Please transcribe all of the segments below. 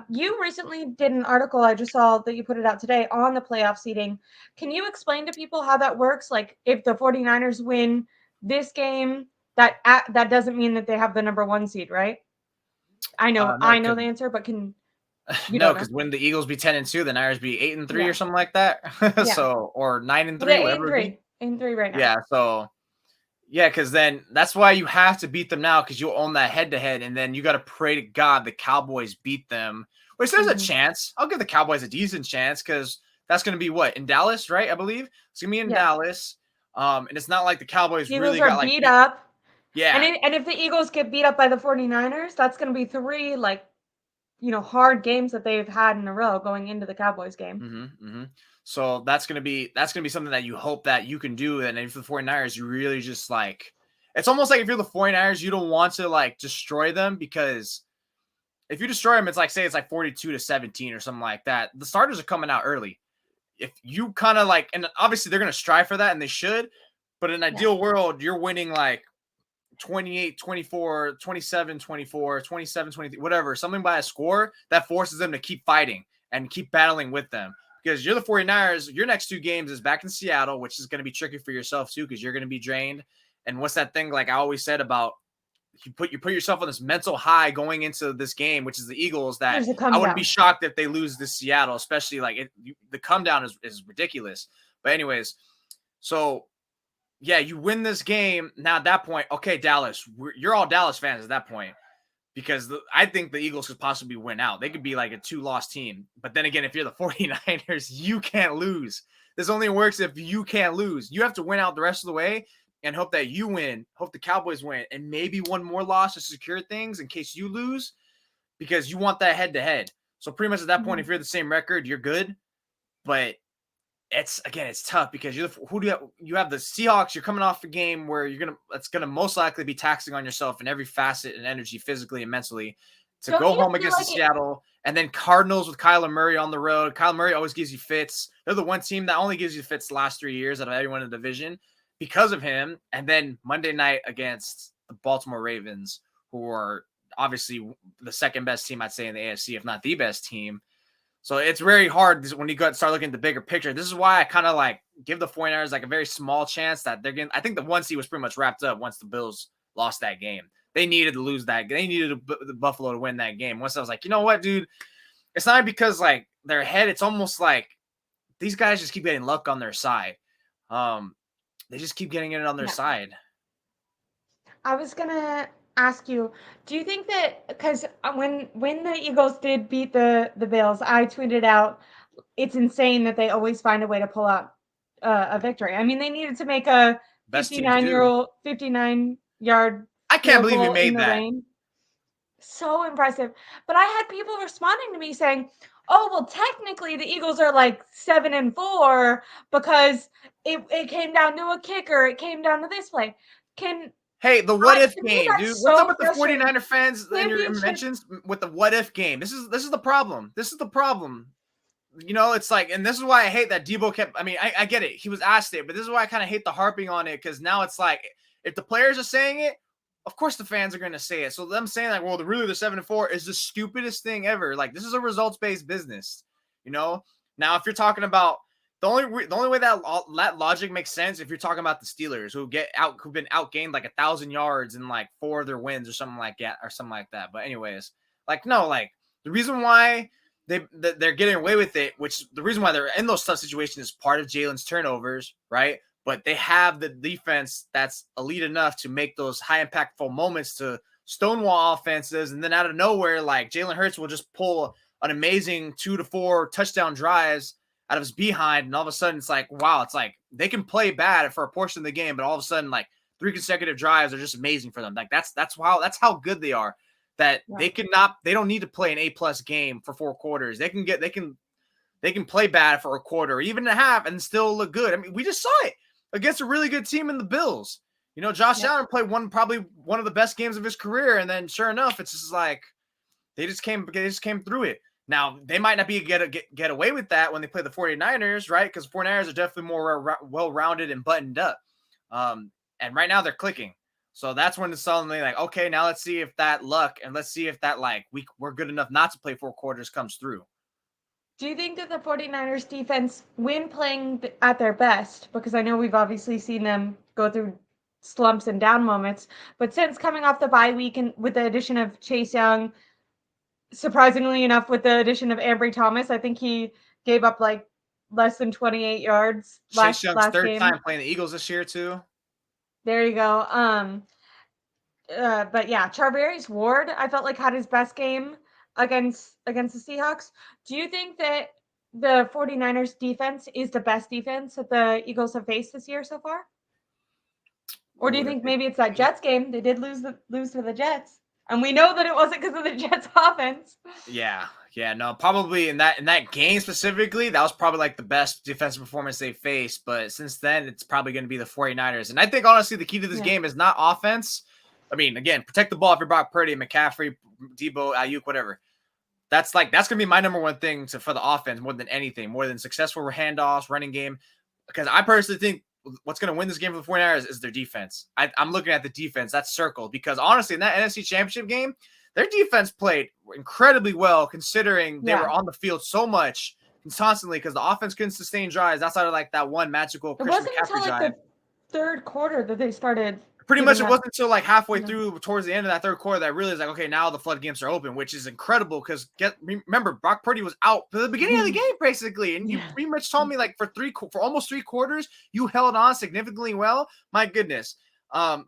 You recently did an article, I just saw that you put it out today, on the playoff seeding. Can you explain to people how that works? Like, if the 49ers win this game, that doesn't mean that they have the number 1 seed, right? I know No, the answer, but you no, don't know? because when the Eagles be 10-2, the Niners be 8-3 or Yeah. something like that. Yeah. So, or 9-3, They're 8 whatever and it be. 3. 8 and 3 right now. Yeah. So, yeah, because then that's why you have to beat them now, because you own that head to head, and then you got to pray to God the Cowboys beat them. Which there's a chance. I'll give the Cowboys a decent chance, because that's going to be what, in Dallas, right? I believe it's going to be in Dallas. And it's not like the Cowboys Eagles really are got like beat up. Yeah. And if the Eagles get beat up by the 49ers, that's going to be 3 hard games that they've had in a row going into the Cowboys game. So that's gonna be something that you hope that you can do. And if the 49ers, you really just like, it's almost like if you're the 49ers, you don't want to like destroy them, because if you destroy them, it's like, say it's like 42-17 or something like that. The starters are coming out early. If you kind of like, and obviously they're gonna strive for that, and they should, but in an ideal world, you're winning like 28-24, 27-24, 27-23, whatever, something by a score that forces them to keep fighting and keep battling with them. Because you're the 49ers, your next 2 games is back in Seattle, which is going to be tricky for yourself too, because you're going to be drained. And what's that thing, like I always said, about you put yourself on this mental high going into this game, which is the Eagles, that I wouldn't be shocked if they lose this Seattle, especially like the come down is ridiculous. But anyways, so yeah, you win this game. Now at that point, okay, Dallas, you're all Dallas fans at that point, because I think the Eagles could possibly win out. They could be like a 2-loss team. But then again, if you're the 49ers, you can't lose. This only works if you can't lose. You have to win out the rest of the way and hope that you win, hope the Cowboys win, and maybe one more loss to secure things in case you lose, because you want that head-to-head. So pretty much at that point, if you're the same record, you're good. But it's tough, because you have the Seahawks. You're coming off a game where it's gonna most likely be taxing on yourself in every facet and energy, physically and mentally, to go home against the Seattle, and then Cardinals with Kyler Murray on the road. Kyler Murray always gives you fits. They're the one team that only gives you fits the last 3 years out of everyone in the division because of him. And then Monday night against the Baltimore Ravens, who are obviously the second best team, I'd say, in the AFC, if not the best team. So it's very hard when you start looking at the bigger picture. This is why I kind of like give the 49ers like a very small chance that they're getting. I think the 1 seed was pretty much wrapped up once the Bills lost that game. They needed to lose that. They needed the Buffalo to win that game. Once I was like, you know what, dude? It's not because like they're ahead. It's almost like these guys just keep getting luck on their side. They just keep getting it on their side. I was gonna ask you, do you think that, because when the Eagles did beat the Bills, I tweeted out, it's insane that they always find a way to pull out a victory. I mean, they needed to make a 59-yard I can't believe he made that. rain. So impressive. But I had people responding to me saying, oh, well, technically the Eagles are like 7-4 because it came down to a kicker. It came down to this play. Hey, the what if game, dude. What's up with the 49er fans and your mentions with the what if game? This is the problem. This is the problem. You know, it's like, and this is why I hate that Debo kept, I mean, I get it. He was asked it, but this is why I kind of hate the harping on it, because now it's like, if the players are saying it, of course the fans are going to say it. So them saying like, well, they're 7-4 is the stupidest thing ever. Like, this is a results-based business, you know? Now, if you're talking about, the only way that logic makes sense, if you're talking about the Steelers who've been outgained like 1,000 yards in like 4 of their wins or something like that. But anyways, like, no, like the reason why they're getting away with it, which the reason why they're in those tough situations is part of Jalen's turnovers, right? But they have the defense that's elite enough to make those high impactful moments to stonewall offenses, and then out of nowhere, like Jalen Hurts will just pull an amazing 2 to 4 touchdown drives out of his behind, and all of a sudden it's like, wow, it's like they can play bad for a portion of the game, but all of a sudden like 3 consecutive drives are just amazing for them. Like that's how good they are. That they don't need to play an A+ game for 4 quarters. They can play bad for a quarter, or even a half, and still look good. I mean, we just saw it against a really good team in the Bills. You know, Josh Allen played probably one of the best games of his career, and then sure enough, it's just like they just came through it. Now, they might not be get away with that when they play the 49ers, right? Because the 49ers are definitely more well-rounded and buttoned up. And right now they're clicking. So that's when it's suddenly like, okay, now let's see if that luck and let's see if that like we're good enough not to play 4 quarters comes through. Do you think that the 49ers defense, when playing at their best, because I know we've obviously seen them go through slumps and down moments, but since coming off the bye week and with the addition of Chase Young, surprisingly enough, with the addition of Ambry Thomas, I think he gave up like less than 28 yards Chase Young's last third game. time playing the Eagles this year too. There you go. But yeah, Charvarius Ward, I felt like had his best game against the Seahawks. Do you think that the 49ers defense is the best defense that the Eagles have faced this year so far? Or do you Ooh, think maybe it's that Jets game? They did lose to the Jets. And we know that it wasn't because of the Jets offense. yeah, no, probably in that game specifically, that was probably like the best defensive performance they faced. But since then, it's probably going to be the 49ers. And I think honestly, the key to this game is not offense. I mean, again, protect the ball if you're Brock Purdy, McCaffrey, Debo, Ayuk, whatever. That's gonna be my number one thing for the offense more than anything, more than successful handoffs, running game. Because I personally think what's going to win this game for the 49ers is their defense. I'm looking at the defense that's circled because honestly, in that NFC Championship game, their defense played incredibly well considering they were on the field so much constantly because the offense couldn't sustain drives outside of like that one magical Christian McCaffrey drive. The third quarter that they started. Pretty much it wasn't until like halfway through towards the end of that third quarter that I realized like, okay, now the floodgates are open, which is incredible because remember, Brock Purdy was out for the beginning of the game basically. And you pretty much told me like for almost 3 quarters, you held on significantly well. My goodness.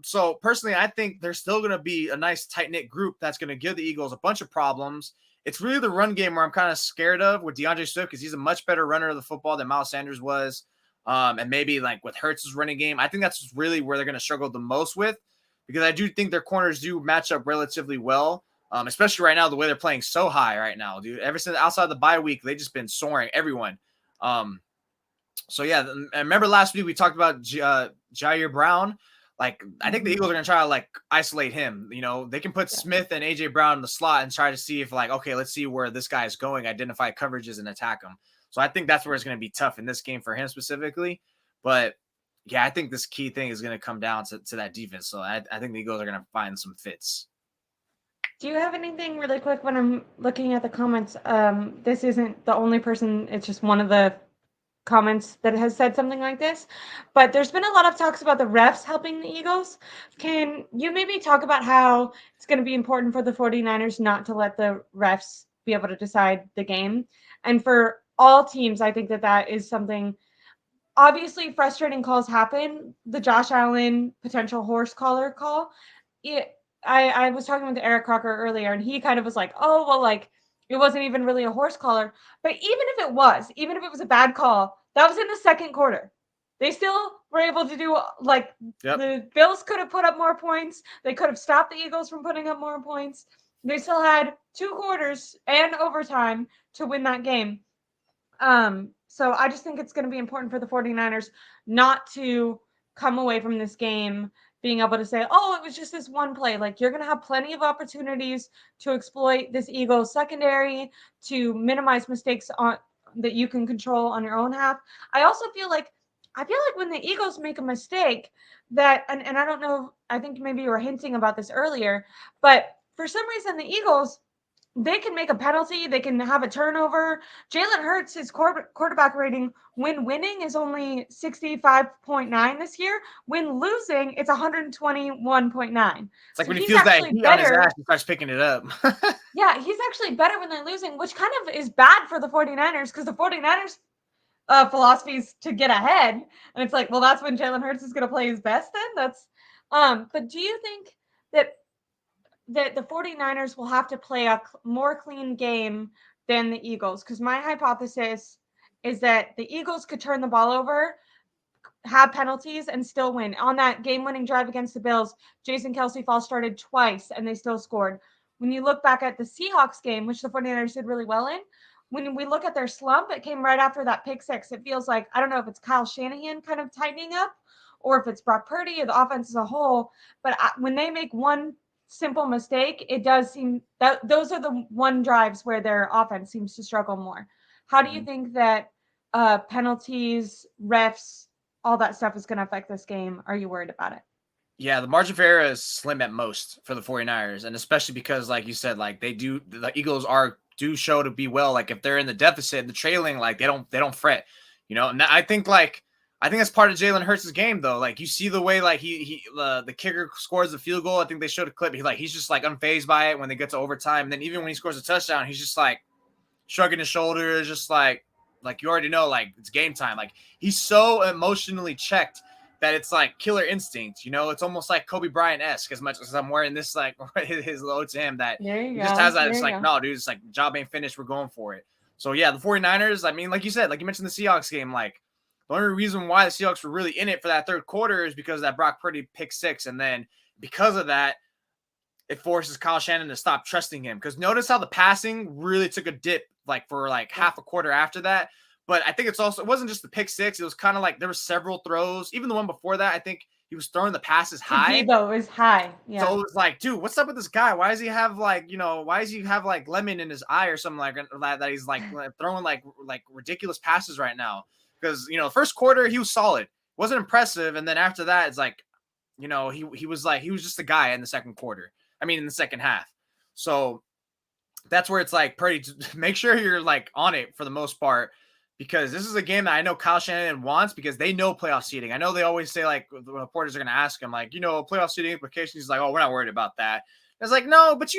So personally, I think there's still going to be a nice tight-knit group that's going to give the Eagles a bunch of problems. It's really the run game where I'm kind of scared of with DeAndre Swift because he's a much better runner of the football than Miles Sanders was. And maybe like with Hurts' running game, I think that's really where they're going to struggle the most with because I do think their corners do match up relatively well, especially right now, the way they're playing so high right now, dude. Ever since outside the bye week, they've just been soaring, everyone. So, yeah, I remember last week we talked about Jair Brown. Like, I think the Eagles are going to try to, like, isolate him. You know, they can put Smith and A.J. Brown in the slot and try to see if, like, okay, let's see where this guy is going, identify coverages, and attack him. So I think that's where it's going to be tough in this game for him specifically. But, yeah, I think this key thing is going to come down to that defense. So I think the Eagles are going to find some fits. Do you have anything really quick when I'm looking at the comments? This isn't the only person. It's just one of the comments that has said something like this. But there's been a lot of talks about the refs helping the Eagles. Can you maybe talk about how it's going to be important for the 49ers not to let the refs be able to decide the game? And for all teams, I think that is something. Obviously, frustrating calls happen. The Josh Allen potential horse collar call. I was talking with Eric Crocker earlier, and he kind of was like, "Oh, well, like it wasn't even really a horse collar." But even if it was a bad call, that was in the second quarter. They still were able to do the Bills could have put up more points. They could have stopped the Eagles from putting up more points. They still had 2 quarters and overtime to win that game. So I just think it's going to be important for the 49ers not to come away from this game being able to say, oh, it was just this one play. Like, you're going to have plenty of opportunities to exploit this Eagles secondary, to minimize mistakes that you can control on your own half. I feel like when the Eagles make a mistake that, and I don't know, I think maybe you were hinting about this earlier, but for some reason the Eagles, they can make a penalty. They can have a turnover. Jalen Hurts, his quarterback rating when winning is only 65.9 this year. When losing, it's 121.9. It's like when he feels that heat on his ass, he starts picking it up. Yeah, he's actually better when they're losing, which kind of is bad for the 49ers because the 49ers philosophy is to get ahead. And it's like, well, that's when Jalen Hurts is going to play his best then. But do you think that the 49ers will have to play a more clean game than the Eagles? Because my hypothesis is that the Eagles could turn the ball over, have penalties, and still win. On that game-winning drive against the Bills, Jason Kelce false started twice, and they still scored. When you look back at the Seahawks game, which the 49ers did really well in, when we look at their slump, it came right after that pick six. It feels like, I don't know if it's Kyle Shanahan kind of tightening up or if it's Brock Purdy or the offense as a whole, but when they make one simple mistake, it does seem that those are the one drives where their offense seems to struggle more. How do you think that penalties, refs, all that stuff is going to affect this game? Are you worried about it? Yeah, the margin for error is slim at most for the 49ers, and especially because, like you said, like the Eagles do show to be well. Like if they're in the deficit, the trailing, like they don't fret, And I think that's part of Jalen Hurts' game, though. Like you see the way like the kicker scores the field goal. I think they showed a clip. He's just like unfazed by it when they get to overtime. And then even when he scores a touchdown, he's just like shrugging his shoulders, just like you already know, like it's game time. Like he's so emotionally checked that it's like killer instinct. It's almost like Kobe Bryant-esque as much as I'm wearing this like his low to him that There you he just go. has that. There It's you like, go. no, dude, it's like job ain't finished. We're going for it. So yeah, the 49ers, I mean, like you said, like you mentioned the Seahawks game, like the only reason why the Seahawks were really in it for that third quarter is because of that Brock Purdy pick six. And then because of that, it forces Kyle Shannon to stop trusting him. Because notice how the passing really took a dip like for like half a quarter after that. But I think it wasn't just the pick six. It was kind of like there were several throws. Even the one before that, I think he was throwing the passes To high. Debo is high. Yeah. So it was like, dude, what's up with this guy? Why does he have like, why does he have like lemon in his eye or something like that? He's like throwing like ridiculous passes right now. Because first quarter he was solid, wasn't impressive, and then after that, it's like, he was just a guy in the second quarter. I mean, in the second half. So that's where it's like, Purdy, make sure you're like on it for the most part, because this is a game that I know Kyle Shanahan wants because they know playoff seeding. I know they always say, like, the reporters are going to ask him, like, playoff seeding implications. He's like, oh, we're not worried about that. And it's like, no, but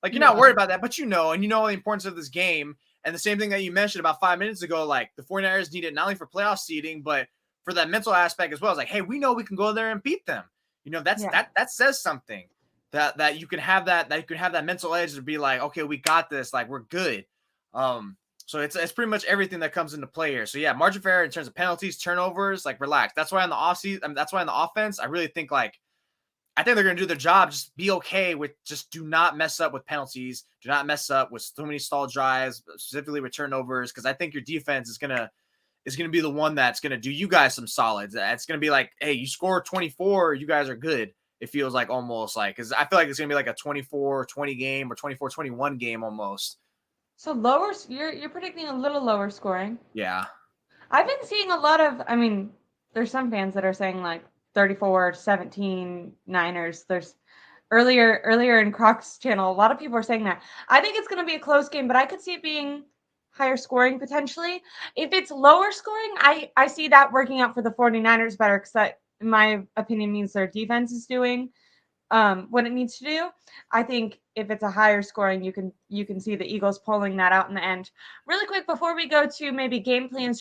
like, you're not worried about that, but and you know the importance of this game. And the same thing that you mentioned about 5 minutes ago, like the 49ers need it not only for playoff seeding, but for that mental aspect as well. It's like, hey, we know we can go there and beat them. That says something. That you can have that mental edge to be like, okay, we got this, like we're good. So it's pretty much everything that comes into play here. So yeah, margin for error in terms of penalties, turnovers, like relax. That's why in the offseason, that's why in the offense, I really think I think they're gonna do their job. Just be okay with do not mess up with penalties. Do not mess up with so many stall drives, specifically with turnovers, because I think your defense is gonna be the one that's gonna do you guys some solids. It's gonna be like, hey, you score 24, you guys are good. It feels like almost like, because I feel like it's going to be like a 24-20 game or 24-21 game almost. So you're predicting a little lower scoring. Yeah. I've been seeing a lot of, I mean, there's some fans that are saying like 34-17 Niners. There's earlier in Croc's channel, a lot of people are saying that. I think it's going to be a close game, but I could see it being higher scoring potentially. If it's lower scoring, I see that working out for the 49ers better, because that, in my opinion, means their defense is doing what it needs to do. I think if it's a higher scoring, you can see the Eagles pulling that out in the end. Really quick before we go to maybe game plans